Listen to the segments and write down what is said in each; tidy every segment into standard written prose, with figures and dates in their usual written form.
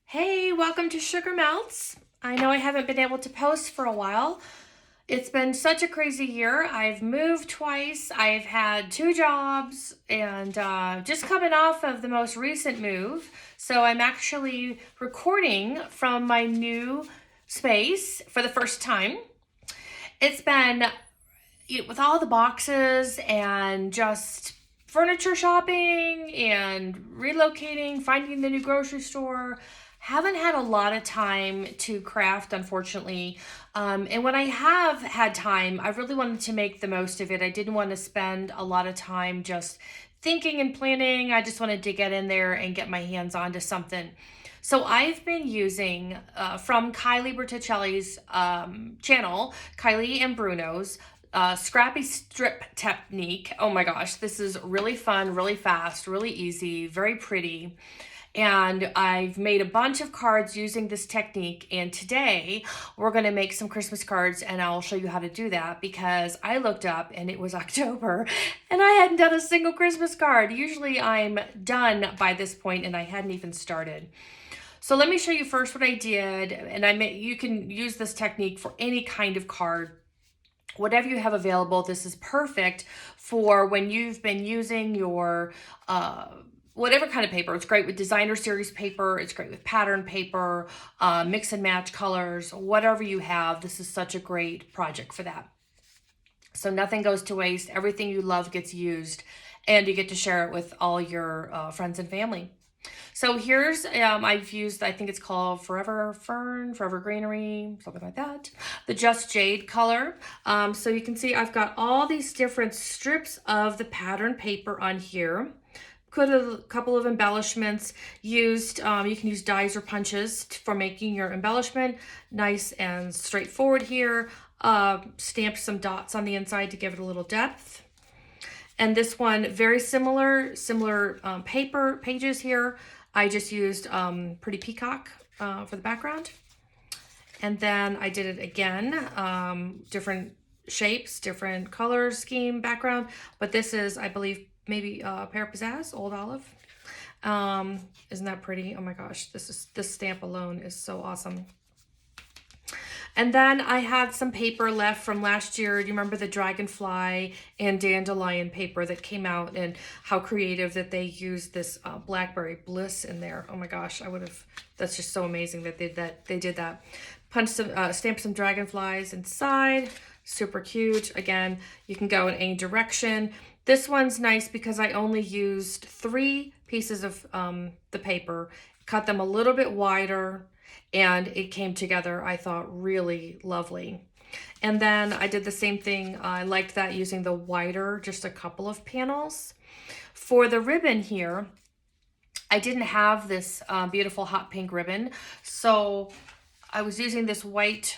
Hey, welcome to Sugar Melts. I know I haven't been able to post for a while. It's been such a crazy year. I've moved twice, I've had two jobs, and just coming off of the most recent move. So I'm actually recording from my new space for the first time. It's been with all the boxes and just furniture shopping and relocating, finding the new grocery store. Haven't had a lot of time to craft, unfortunately. And when I have had time, I really wanted to make the most of it. I didn't want to spend a lot of time just thinking and planning. I just wanted to get in there and get my hands onto something. So I've been using from Kylie Bertucci's channel, Kylie and Bruno's Scrappy strip technique. Oh my gosh, this is really fun, really fast, really easy, very pretty. And I've made a bunch of cards using this technique. And today we're going to make some Christmas cards, and I'll show you how to do that because I looked up and it was October and I hadn't done a single Christmas card. Usually I'm done by this point and I hadn't even started. So let me show you first what I did, and you can use this technique for any kind of card. Whatever you have available, this is perfect for when you've been using your whatever kind of paper. It's great with designer series paper. It's great with pattern paper, mix and match colors, whatever you have. This is such a great project for that. So nothing goes to waste. Everything you love gets used, and you get to share it with all your friends and family. So here's, I've used, I think it's called Forever Fern, Forever Greenery, something like that. The Just Jade color. So you can see I've got all these different strips of the pattern paper on here. Put a couple of embellishments used. You can use dies or punches for making your embellishment nice and straightforward here. Stamped some dots on the inside to give it a little depth. And this one, very similar paper pages here. I just used Pretty Peacock for the background. And then I did it again, different shapes, different colors, scheme, background. But this is, I believe, maybe Pear Pizzazz, Old Olive. Isn't that pretty? Oh my gosh, this stamp alone is so awesome. And then I had some paper left from last year. Do you remember the dragonfly and dandelion paper that came out, and how creative that they used this blackberry bliss in there? Oh my gosh, that's just so amazing that they did that. Stamped some dragonflies inside. Super cute. Again, you can go in any direction. This one's nice because I only used 3 pieces of the paper, cut them a little bit wider, and it came together, I thought, really lovely. And then I did the same thing. I liked that, using the wider, just a couple of panels. For the ribbon here, I didn't have this beautiful hot pink ribbon, so I was using this white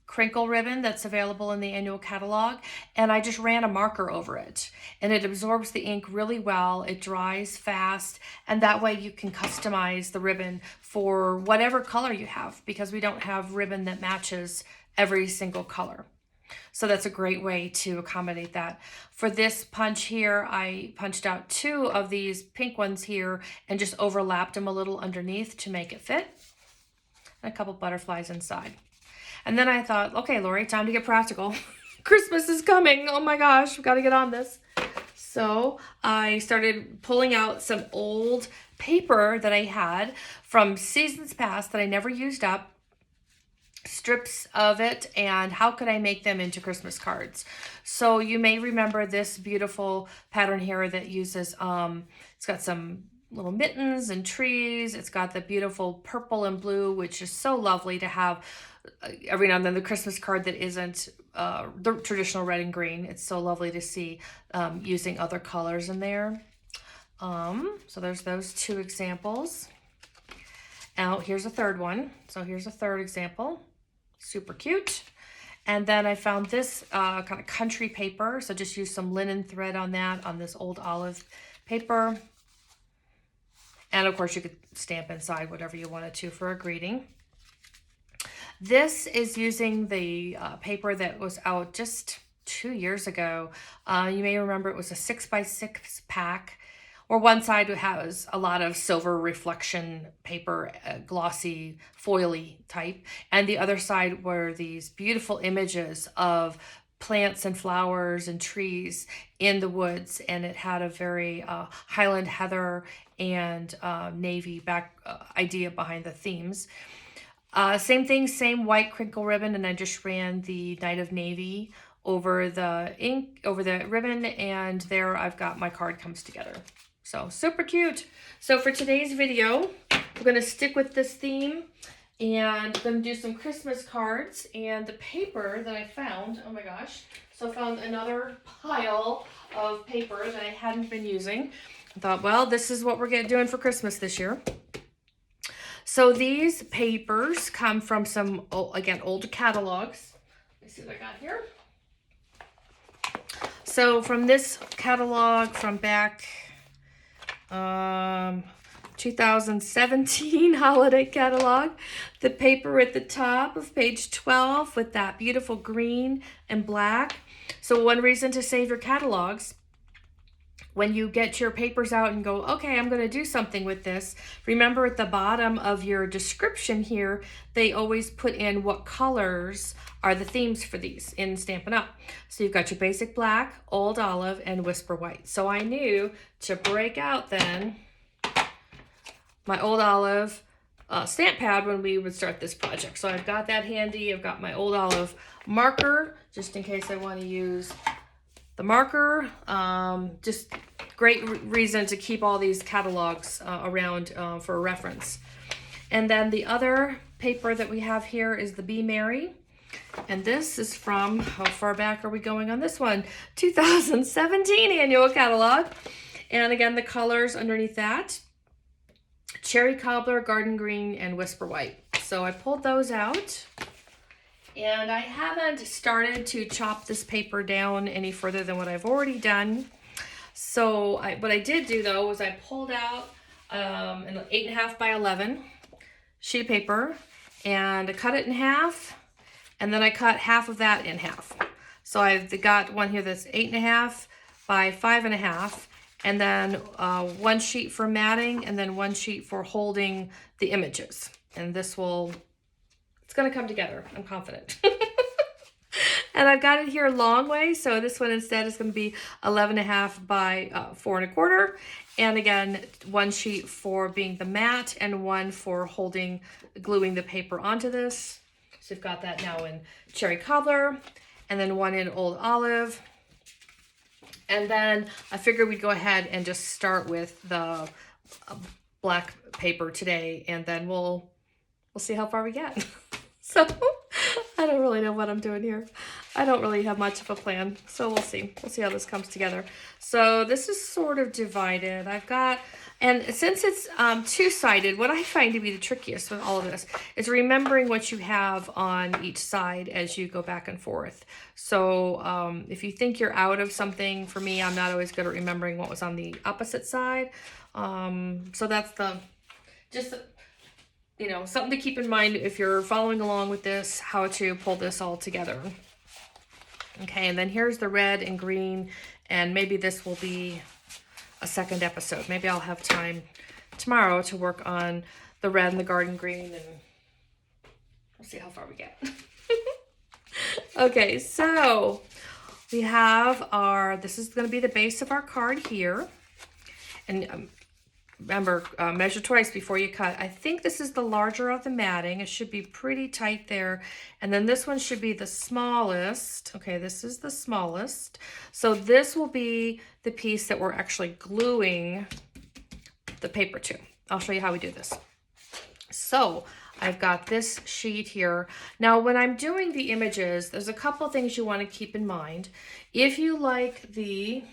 crinkle ribbon that's available in the annual catalog, and I just ran a marker over it, and it absorbs the ink really well. It dries fast, and that way you can customize the ribbon for whatever color you have, because we don't have ribbon that matches every single color. So that's a great way to accommodate that. For this punch here, I punched out 2 of these pink ones here and just overlapped them a little underneath to make it fit, and a couple butterflies inside. And then I thought, okay, Lori, time to get practical. Christmas is coming. Oh my gosh, we've got to get on this. So I started pulling out some old paper that I had from seasons past that I never used up, strips of it, and how could I make them into Christmas cards. So you may remember this beautiful pattern here that uses, it's got some little mittens and trees. It's got the beautiful purple and blue, which is so lovely to have every now and then, the Christmas card that isn't the traditional red and green. It's so lovely to see using other colors in there. So there's those 2 examples. Now here's a third one. So here's a third example. Super cute. And then I found this kind of country paper. So just use some linen thread on that, on this old olive paper. And of course you could stamp inside whatever you wanted to for a greeting. This is using the paper that was out just 2 years ago. You may remember it was a 6x6 pack, or one side has a lot of silver reflection paper, glossy, foily type, and the other side were these beautiful images of plants and flowers and trees in the woods, and it had a very Highland heather and navy back idea behind the themes. Same thing, same white crinkle ribbon, and I just ran the Night of Navy over the ink, over the ribbon, and there I've got my card comes together. So super cute. So for today's video, we're gonna stick with this theme, and I'm gonna do some Christmas cards. And the paper that I found, oh my gosh, so I found another pile of paper that I hadn't been using. I thought, well, this is what we're doing for Christmas this year. So these papers come from some, again, old catalogs. Let me see what I got here. So from this catalog from back 2017 holiday catalog, the paper at the top of page 12 with that beautiful green and black. So one reason to save your catalogs, when you get your papers out and go, okay, I'm going to do something with this, remember at the bottom of your description here, they always put in what colors are the themes for these in Stampin' Up. So you've got your basic black, old olive, and whisper white. So I knew to break out then my old olive stamp pad when we would start this project. So I've got that handy. I've got my old olive marker, just in case I want to use the marker. Just great reason to keep all these catalogs around for reference. And then the other paper that we have here is the Be Merry. And this is from, how far back are we going on this one? 2017 annual catalog. And again, the colors underneath that, cherry cobbler, garden green, and whisper white. So I pulled those out. And I haven't started to chop this paper down any further than what I've already done. So what I did do though was I pulled out an 8.5 by 11 sheet of paper, and I cut it in half, and then I cut half of that in half. So I've got one here that's 8.5 by 5.5, and then one sheet for matting, and then one sheet for holding the images. And this will, it's gonna come together, I'm confident. And I've got it here a long way, so this one instead is going to be 11.5 by 4.25. And again, one sheet for being the mat and one for holding, gluing the paper onto this. So you've got that now in cherry cobbler, and then one in old olive. And then I figured we'd go ahead and just start with the black paper today, and then we'll see how far we get. So I don't really know what I'm doing here. I don't really have much of a plan, so we'll see. We'll see how this comes together. So this is sort of divided. I've got, and since it's two-sided, what I find to be the trickiest with all of this is remembering what you have on each side as you go back and forth. So if you think you're out of something, for me, I'm not always good at remembering what was on the opposite side. So that's just you know, something to keep in mind if you're following along with this, how to pull this all together. Okay, and then here's the red and green, and maybe this will be a second episode. Maybe I'll have time tomorrow to work on the red and the garden green, and we'll see how far we get. Okay, so we have our, this is going to be the base of our card here. And remember, measure twice before you cut. I think this is the larger of the matting. It should be pretty tight there. And then this one should be the smallest. Okay, this is the smallest. So this will be the piece that we're actually gluing the paper to. I'll show you how we do this. So I've got this sheet here. Now, when I'm doing the images, there's a couple things you want to keep in mind. If you like the,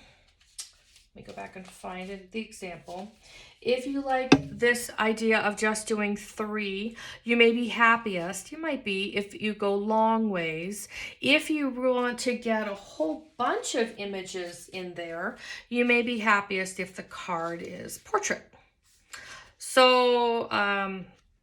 let me go back and find it, the example. If you like this idea of just doing 3, you may be happiest, you might be, if you go long ways. If you want to get a whole bunch of images in there, you may be happiest if the card is portrait. So,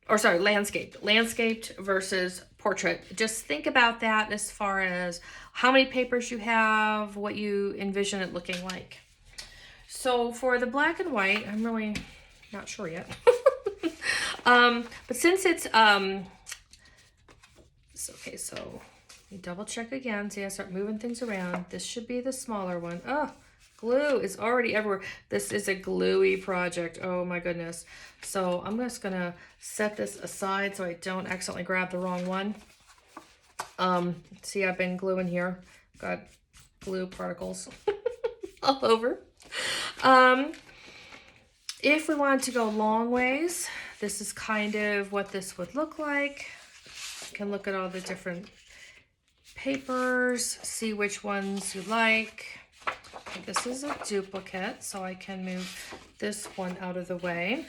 or sorry, landscaped versus portrait. Just think about that as far as how many papers you have, what you envision it looking like. So for the black and white, I'm really not sure yet. But since it's, okay, so you double check again. See, I start moving things around. This should be the smaller one. Oh, glue is already everywhere. This is a gluey project. Oh my goodness. So I'm just gonna set this aside so I don't accidentally grab the wrong one. See, I've been gluing here. Got glue particles all over. If we wanted to go long ways, this is kind of what this would look like. You can look at all the different papers, see which ones you like. Okay, this is a duplicate, so I can move this one out of the way.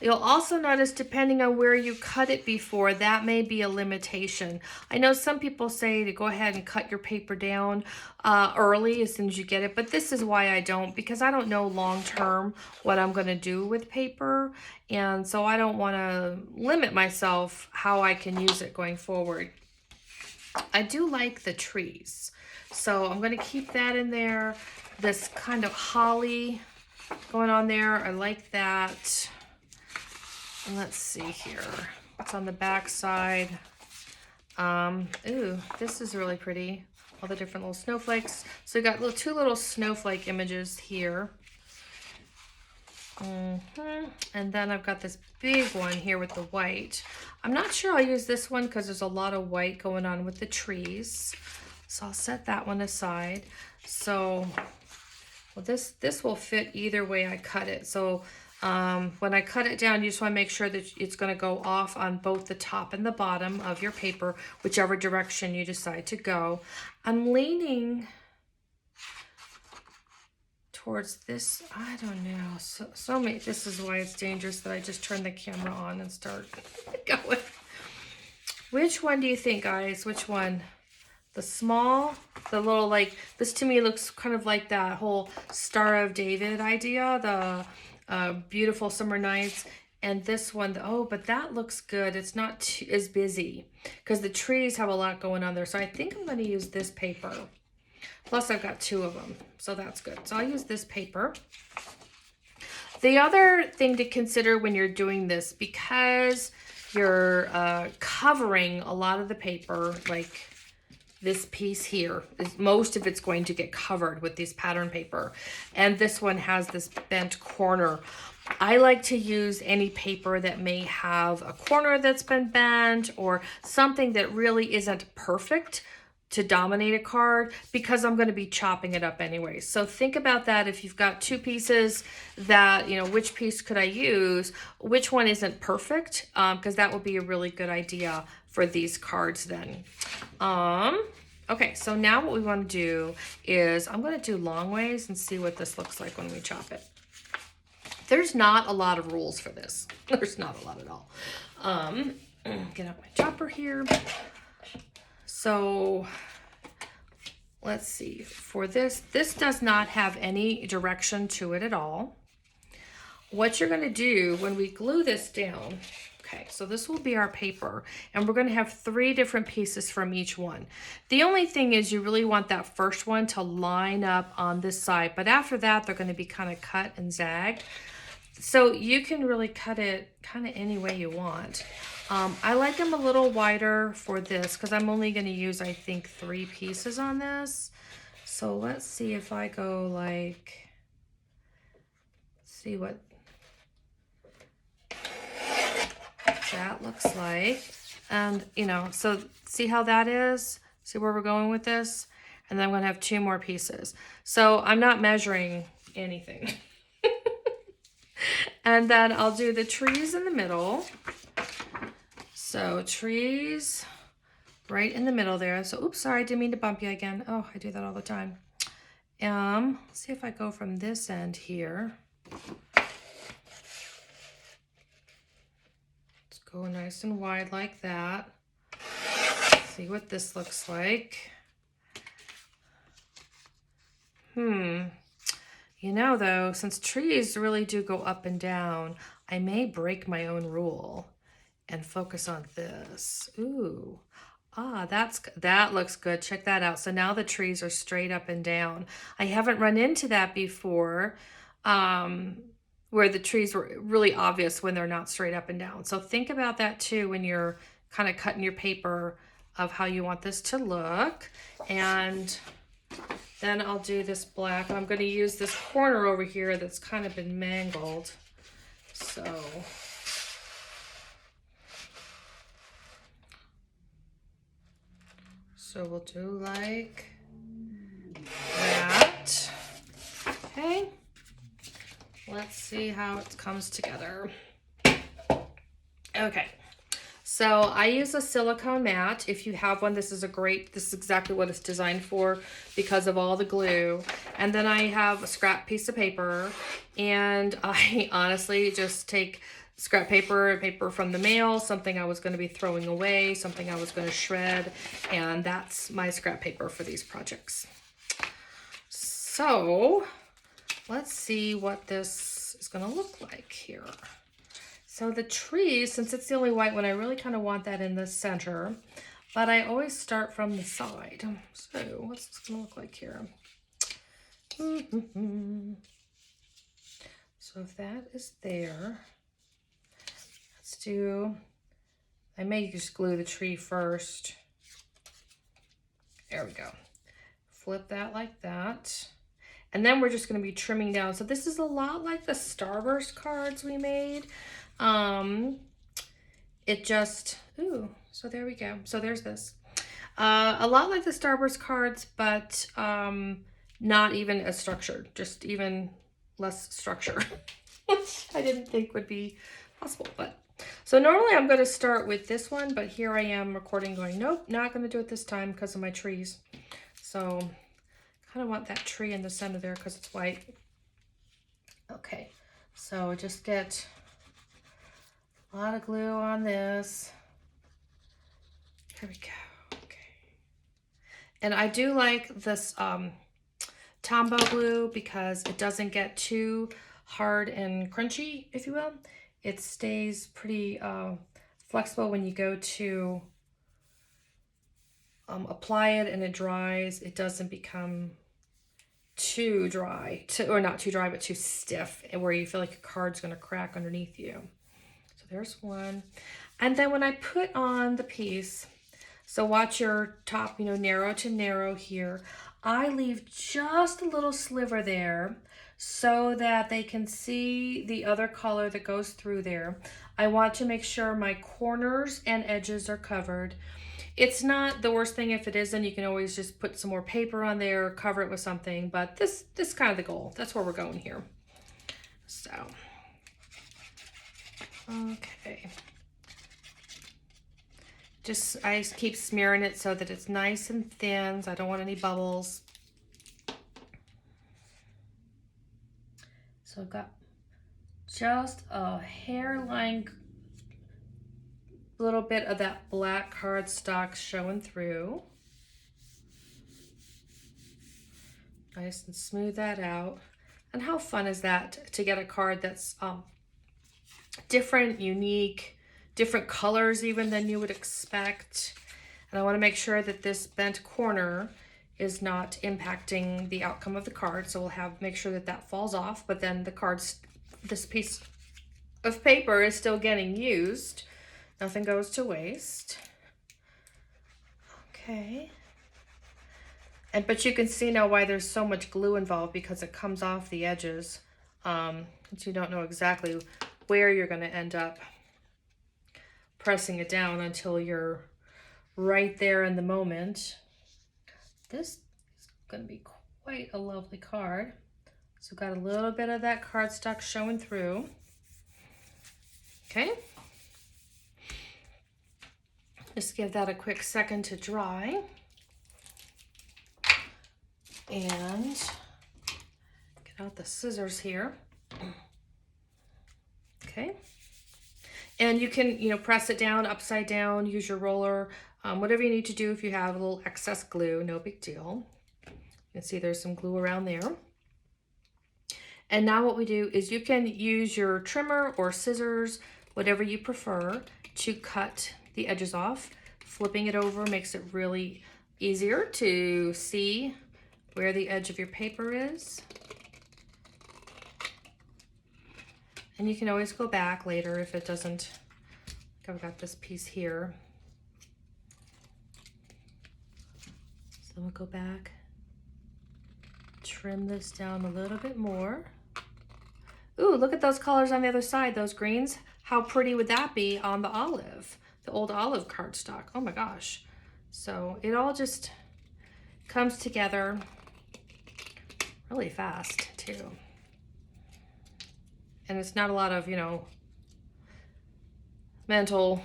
You'll also notice, depending on where you cut it before, that may be a limitation. I know some people say to go ahead and cut your paper down early as soon as you get it, but this is why I don't, because I don't know long term what I'm going to do with paper, and so I don't want to limit myself how I can use it going forward. I do like the trees, so I'm going to keep that in there. This kind of holly going on there, I like that. And let's see here, what's on the back side. Ooh, this is really pretty. All the different little snowflakes. So we got two little snowflake images here. And then I've got this big one here with the white. I'm not sure I'll use this one because there's a lot of white going on with the trees. So I'll set that one aside. So, well, this will fit either way I cut it. So when I cut it down, you just want to make sure that it's going to go off on both the top and the bottom of your paper, whichever direction you decide to go. I'm leaning towards this. I don't know. So many. This is why it's dangerous that I just turn the camera on and start going. Which one do you think, guys? Which one? The small, the little, like, this to me looks kind of like that whole Star of David idea, the beautiful summer nights. And this one, oh, but that looks good. It's not as busy because the trees have a lot going on there. So I think I'm going to use this paper. Plus I've got two of them, so that's good. So I'll use this paper. The other thing to consider when you're doing this, because you're covering a lot of the paper, like this piece here, most of it's going to get covered with this pattern paper. And this one has this bent corner. I like to use any paper that may have a corner that's been bent or something that really isn't perfect to dominate a card, because I'm going to be chopping it up anyway. So think about that. If you've got two pieces that, you know, which piece could I use? Which one isn't perfect? Because that would be a really good idea for these cards then. Okay, so now what we want to do is I'm going to do long ways and see what this looks like when we chop it. There's not a lot of rules for this. There's not a lot at all. Get out my chopper here. So let's see, for this does not have any direction to it at all. What you're going to do when we glue this down, okay, so this will be our paper, and we're going to have 3 different pieces from each one. The only thing is you really want that first one to line up on this side, but after that, they're going to be kind of cut and zagged. So you can really cut it kind of any way you want. I like them a little wider for this because I'm only going to use, I think, 3 pieces on this. So let's see if I go like, see what that looks like. And, you know, so see how that is? See where we're going with this? And then I'm going to have 2 more pieces. So I'm not measuring anything. And then I'll do the trees in the middle. So trees right in the middle there. So, oops, sorry, I didn't mean to bump you again. Oh, I do that all the time. Let's see if I go from this end here. Let's go nice and wide like that. See what this looks like. You know, though, since trees really do go up and down, I may break my own rule and focus on this. Ooh, that looks good. Check that out. So now the trees are straight up and down. I haven't run into that before. where the trees were really obvious when they're not straight up and down. So think about that too when you're kind of cutting your paper of how you want this to look. And then I'll do this black, and I'm going to use this corner over here that's kind of been mangled. So we'll do like that. Okay. Let's see how it comes together. Okay. So I use a silicone mat. If you have one, this is exactly what it's designed for because of all the glue. And then I have a scrap piece of paper, and I honestly just take scrap paper, paper from the mail, something I was going to be throwing away, something I was going to shred, and that's my scrap paper for these projects. So let's see what this is going to look like here. So the tree, since it's the only white one, I really kind of want that in the center, but I always start from the side. So what's this going to look like here? So if that is there, I may just glue the tree first. There we go. Flip that like that. And then we're just going to be trimming down. So this is a lot like the Starburst cards we made. So there we go. So there's this. A lot like the Starburst cards, but not even as structured, just even less structure, which I didn't think would be possible. But so normally I'm going to start with this one, but here I am recording going, nope, not going to do it this time because of my trees. So kind of want that tree in the center there because it's white. Okay, so just get a lot of glue on this. Here we go. Okay. And I do like this Tombow glue because it doesn't get too hard and crunchy, if you will. It stays pretty flexible when you go to apply it and it dries. It doesn't become too dry, or not too dry, but too stiff, where you feel like your card's going to crack underneath you. So there's one. And then when I put on the piece, so watch your top, narrow to narrow here. I leave just a little sliver there so that they can see the other color that goes through there. I want to make sure my corners and edges are covered. It's not the worst thing if it isn't. You can always just put some more paper on there, cover it with something, but this is kind of the goal. That's where we're going here. So, okay. I keep smearing it so that it's nice and thin. So I don't want any bubbles. So I've got just a hairline, little bit of that black cardstock showing through. Nice and smooth that out. And how fun is that to get a card that's different, unique, different colors even than you would expect. And I want to make sure that this bent corner is not impacting the outcome of the card. So we'll make sure that falls off, but then this piece of paper is still getting used. Nothing goes to waste. Okay. But you can see now why there's so much glue involved, because it comes off the edges. So you don't know exactly where you're going to end up pressing it down until you're right there in the moment. This is going to be quite a lovely card. So got a little bit of that cardstock showing through. Okay. Just give that a quick second to dry. And get out the scissors here. Okay. And you can, press it down, upside down, use your roller, whatever you need to do if you have a little excess glue, no big deal. You can see there's some glue around there. And now what we do is you can use your trimmer or scissors, whatever you prefer, to cut the edges off. Flipping it over makes it really easier to see where the edge of your paper is. And you can always go back later if it doesn't, like I've got this piece here. So we'll go back, trim this down a little bit more. Ooh, look at those colors on the other side, those greens. How pretty would that be on the olive, the old olive cardstock? Oh my gosh. So it all just comes together really fast too. And it's not a lot of, you know, mental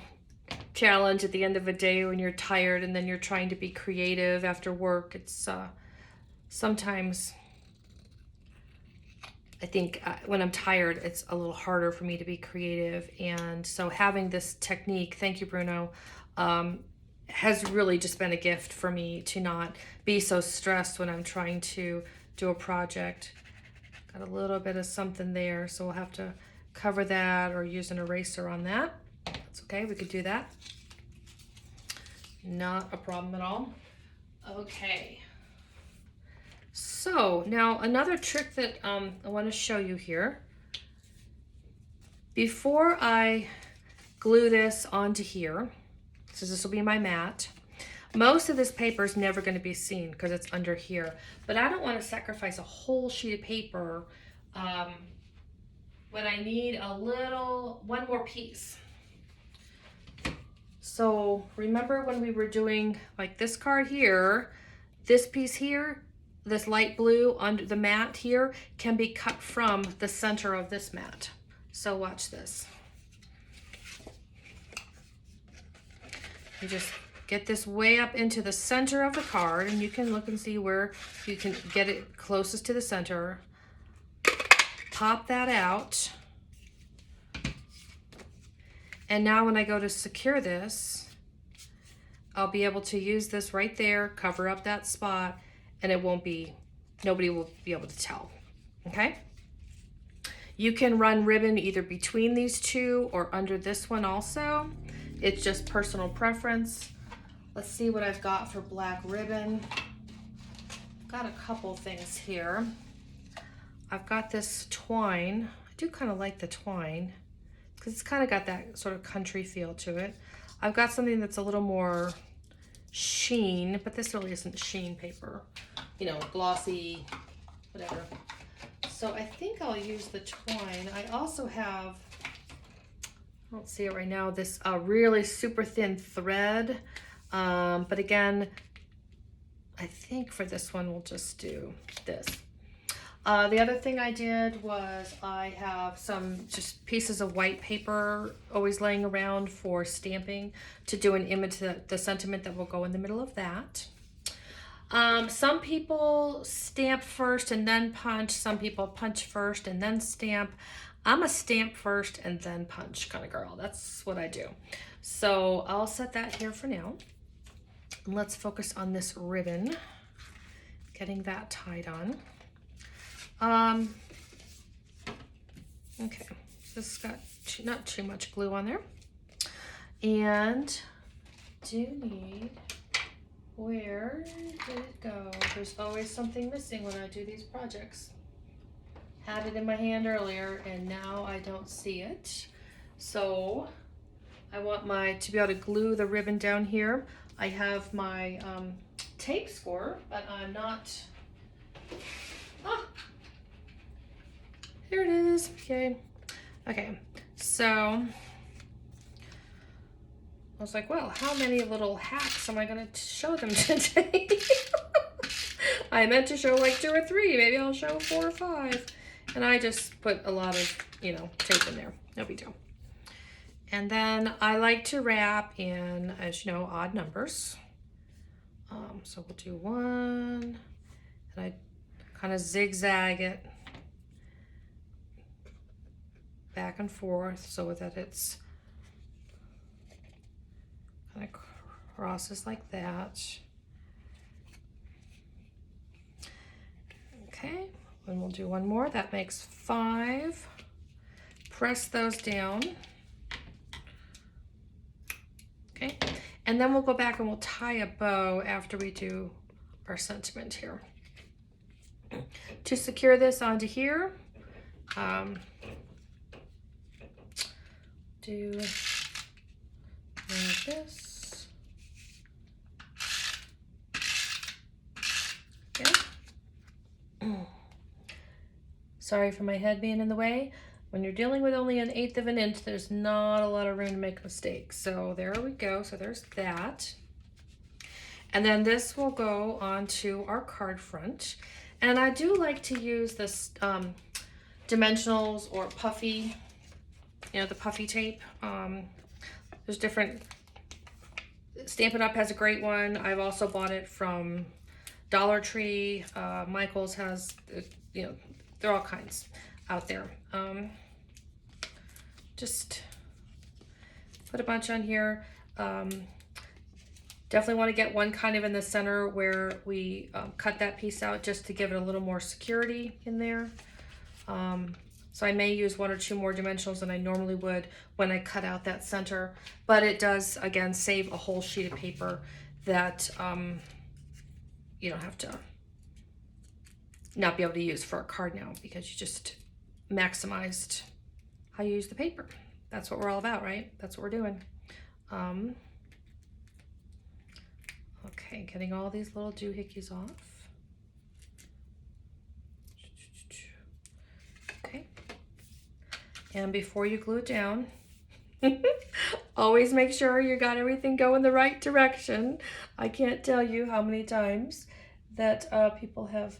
challenge at the end of a day when you're tired and then you're trying to be creative after work. It's sometimes, I think when I'm tired, it's a little harder for me to be creative. And so having this technique, thank you, Bruno, has really just been a gift for me to not be so stressed when I'm trying to do a project. Got a little bit of something there, so we'll have to cover that or use an eraser on that. That's okay, we could do that. Not a problem at all. Okay. So now another trick that I want to show you here. Before I glue this onto here, so this will be my mat. Most of this paper is never going to be seen because it's under here, but I don't want to sacrifice a whole sheet of paper when I need one more piece. So remember when we were doing like this card here, this piece here, this light blue under the mat here can be cut from the center of this mat. So watch this. You just get this way up into the center of the card, and you can look and see where you can get it closest to the center. Pop that out. And now when I go to secure this, I'll be able to use this right there, cover up that spot, and it won't be, nobody will be able to tell, okay? You can run ribbon either between these two or under this one also. It's just personal preference. Let's see what I've got for black ribbon. Got a couple things here. I've got this twine. I do kind of like the twine because it's kind of got that sort of country feel to it. I've got something that's a little more sheen, but this really isn't sheen paper. You know, glossy, whatever. So I think I'll use the twine. I also have, I don't see it right now, this really super thin thread. But again, I think for this one, we'll just do this. The other thing I did was I have some just pieces of white paper always laying around for stamping to do an image, the sentiment that will go in the middle of that. Some people stamp first and then punch. Some people punch first and then stamp. I'm a stamp first and then punch kind of girl. That's what I do. So I'll set that here for now. And let's focus on this ribbon, getting that tied on. Okay, this has got not too much glue on there. And do need, where did it go? There's always something missing when I do these projects. Had it in my hand earlier and now I don't see it. So I want to be able to glue the ribbon down here. I have my tape score, but I'm not, here it is, okay. Okay, so I was like, well, how many little hacks am I gonna show them today? I meant to show like 2 or 3, maybe I'll show 4 or 5. And I just put a lot of, you know, tape in there, no big deal. And then I like to wrap in, as you know, odd numbers. So we'll do 1, and I kind of zigzag it back and forth so that it's kind of crosses like that. Okay, and we'll do 1 more. That makes 5. Press those down. Okay, and then we'll go back and we'll tie a bow after we do our sentiment here. To secure this onto here, do like this. Okay. Sorry for my head being in the way. When you're dealing with only 1/8 of an inch, there's not a lot of room to make mistakes. So there we go. So there's that. And then this will go onto our card front. And I do like to use this dimensionals or puffy, you know, the puffy tape. There's different, Stampin' Up! Has a great one. I've also bought it from Dollar Tree. Michael's has, you know, there are all kinds out there. Just put a bunch on here. Definitely want to get one kind of in the center where we cut that piece out just to give it a little more security in there. So I may use 1 or 2 more dimensionals than I normally would when I cut out that center, but it does, again, save a whole sheet of paper that you don't have to not be able to use for a card now, because you just maximized how you use the paper. That's what we're all about, right? That's what we're doing. Okay, getting all these little doohickeys off. Okay. And before you glue it down, always make sure you got everything going the right direction. I can't tell you how many times that people have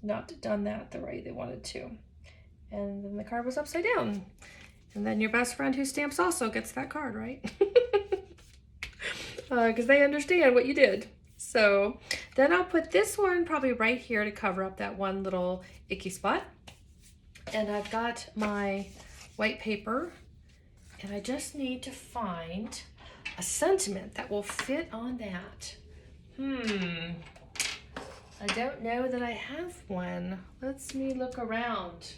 not done that the way they wanted to. And then the card was upside down. And then your best friend who stamps also gets that card, right? Because they understand what you did. So then I'll put this one probably right here to cover up that one little icky spot. And I've got my white paper, and I just need to find a sentiment that will fit on that. I don't know that I have one. Let's me look around.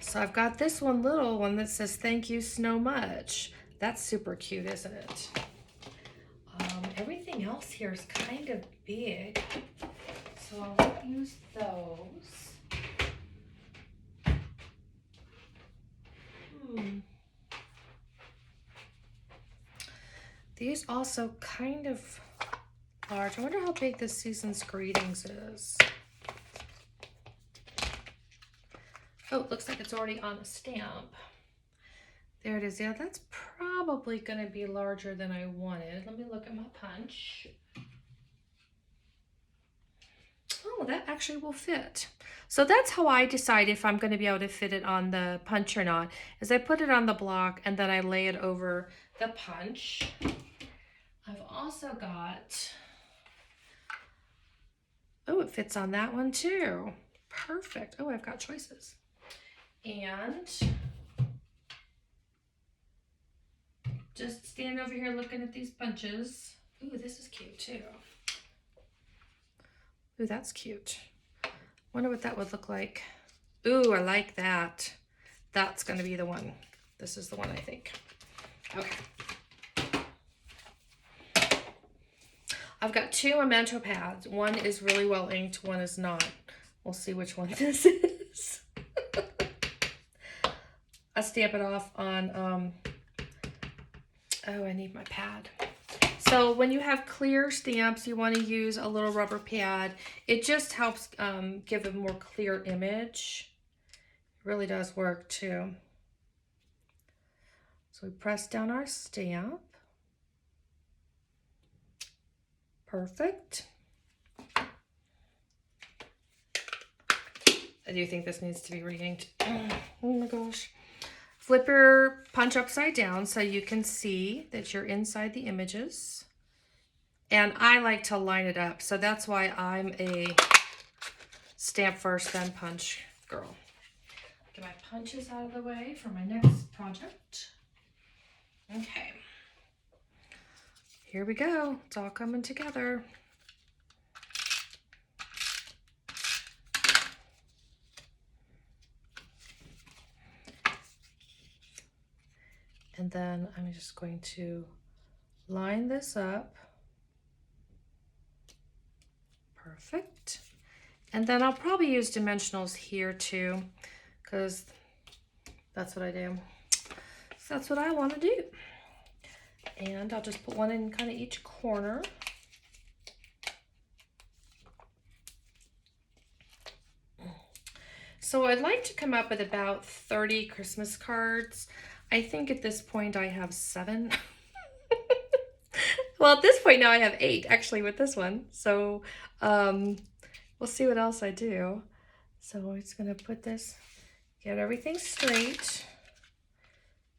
So I've got this one little one that says, "Thank you so much." That's super cute, isn't it? Everything else here is kind of big, so I'll use those. These also kind of large. I wonder how big this Season's Greetings is. Oh, it looks like it's already on a stamp. There it is. Yeah, that's probably going to be larger than I wanted. Let me look at my punch. Oh, that actually will fit. So that's how I decide if I'm going to be able to fit it on the punch or not, is I put it on the block and then I lay it over the punch. I've also got, oh, it fits on that one too. Perfect. Oh, I've got choices. And just stand over here looking at these punches. Ooh, this is cute too. Ooh, that's cute. Wonder what that would look like. Ooh, I like that. That's gonna be the one. This is the one, I think. Okay. I've got 2 memento pads. One is really well inked, one is not. We'll see which one this is. I stamp it off on, oh, I need my pad. So when you have clear stamps, you want to use a little rubber pad. It just helps give a more clear image. It really does work too. So we press down our stamp. Perfect. I do think this needs to be re-inked. Oh my gosh. Flip your punch upside down so you can see that you're inside the images. And I like to line it up, so that's why I'm a stamp first, then punch girl. Get my punches out of the way for my next project. Okay. Here we go. It's all coming together. And then I'm just going to line this up. Perfect. And then I'll probably use dimensionals here too, because that's what I do. So that's what I want to do. And I'll just put one in kind of each corner. So I'd like to come up with about 30 Christmas cards. I think at this point I have 7. Well, at this point now I have 8 actually with this one. So we'll see what else I do. So we're just gonna put this, get everything straight.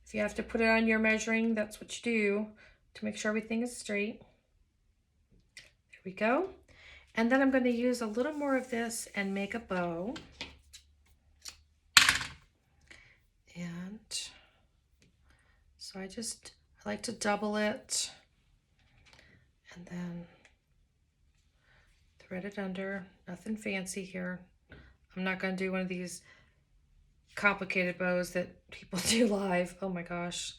If you have to put it on your measuring, that's what you do to make sure everything is straight. There we go. And then I'm going to use a little more of this and make a bow. And so I like to double it and then thread it under. Nothing fancy here. I'm not going to do one of these complicated bows that people do live. Oh my gosh.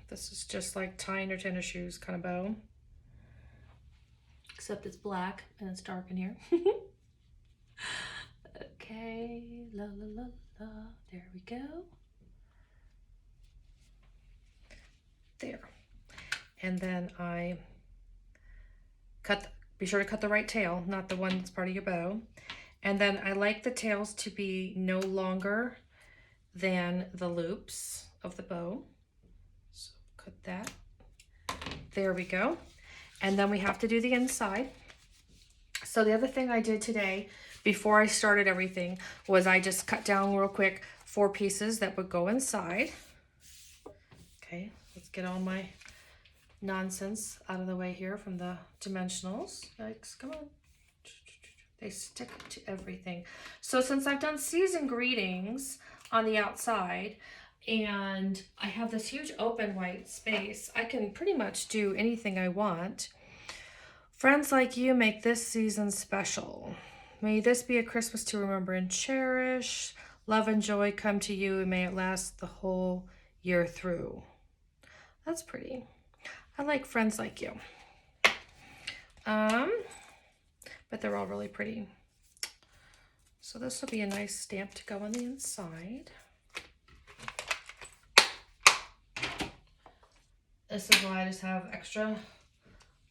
This is just like tying your tennis shoes kind of bow. Except it's black and it's dark in here. Okay, la la la la. There we go. There. And then I be sure to cut the right tail, not the one that's part of your bow. And then I like the tails to be no longer than the loops of the bow. So cut that. There we go. And then we have to do the inside. So the other thing I did today before I started everything was I just cut down real quick 4 pieces that would go inside. Okay, let's get all my nonsense out of the way here from the dimensionals. Yikes, come on. They stick to everything. So since I've done season greetings on the outside and I have this huge open white space, I can pretty much do anything I want. Friends like you make this season special. May this be a Christmas to remember and cherish. Love and joy come to you and may it last the whole year through. That's pretty. I like friends like you. But they're all really pretty. So this will be a nice stamp to go on the inside. This is why I just have extra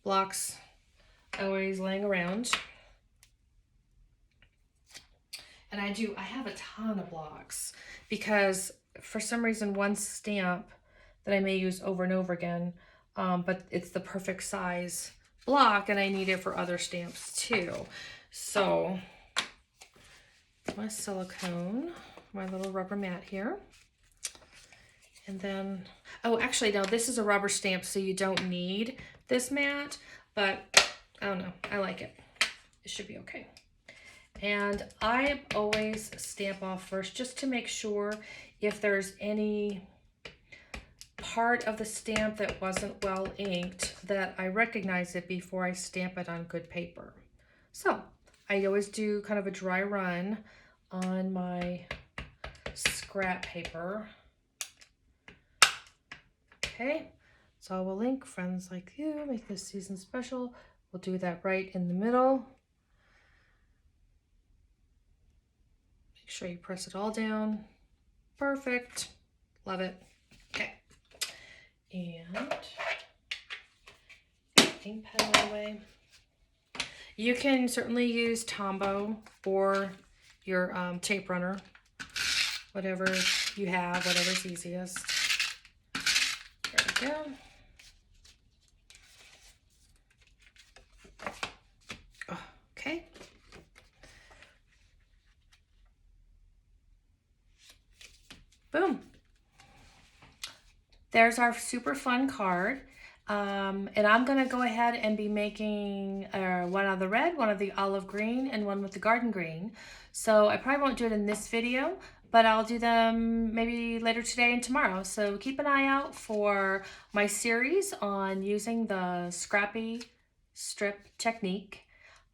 blocks always laying around. And I have a ton of blocks because for some reason one stamp that I may use over and over again, but it's the perfect size block and I need it for other stamps too. So my silicone, my little rubber mat here. And then, oh, actually, no, this is a rubber stamp, so you don't need this mat, but I don't know, I like it. It should be okay. And I always stamp off first just to make sure if there's any part of the stamp that wasn't well inked that I recognize it before I stamp it on good paper. So I always do kind of a dry run on my scrap paper. Okay, so we'll ink friends like you, make this season special. We'll do that right in the middle. Make sure you press it all down. Perfect. Love it. Okay. And ink pen away. You can certainly use Tombow or your tape runner, whatever you have, whatever's easiest. There we go. Okay. Boom. There's our super fun card. And I'm going to go ahead and be making one of the red, one of the olive green, and one with the garden green. So I probably won't do it in this video, but I'll do them maybe later today and tomorrow. So keep an eye out for my series on using the Scrappy strip technique.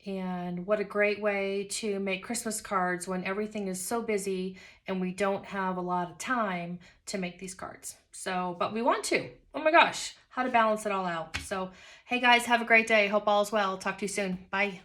And what a great way to make Christmas cards when everything is so busy and we don't have a lot of time to make these cards. So, but we want to. Oh my gosh, how to balance it all out. So, hey guys, have a great day. Hope all is well. Talk to you soon. Bye.